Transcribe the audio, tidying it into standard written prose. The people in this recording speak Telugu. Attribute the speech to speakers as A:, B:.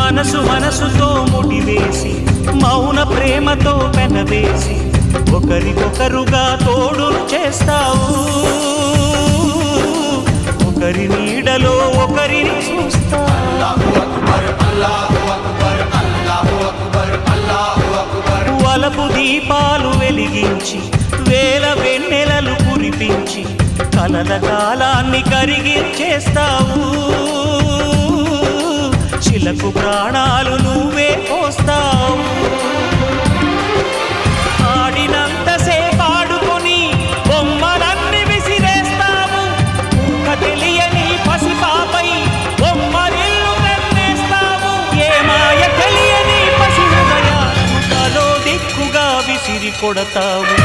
A: మనసు మనసుతో ముడివేసి మౌన ప్రేమతో పెనవేసి ఒకరికొకరుగా తోడును చేస్తావు ఒకరి నీడలో ఒకరిని చూస్తావు వలపు దీపాలు వెలిగించి వేల వెన్నెలలు కురిపించి కలల కాలాన్ని కరిగించేస్తావు శిలకు ప్రాణాలు నువ్వే పోస్తావు ఆడినంతసేపు ఆడుకొని బొమ్మలన్నీ విసిరేస్తావు ఊహ తెలియని పసిపాపై బొమ్మరిల్లు వెన్నేస్తావు ఏ మాయ తెలియని పసి హృదయాలను తలో దిక్కుగా విసిరి కొడతావు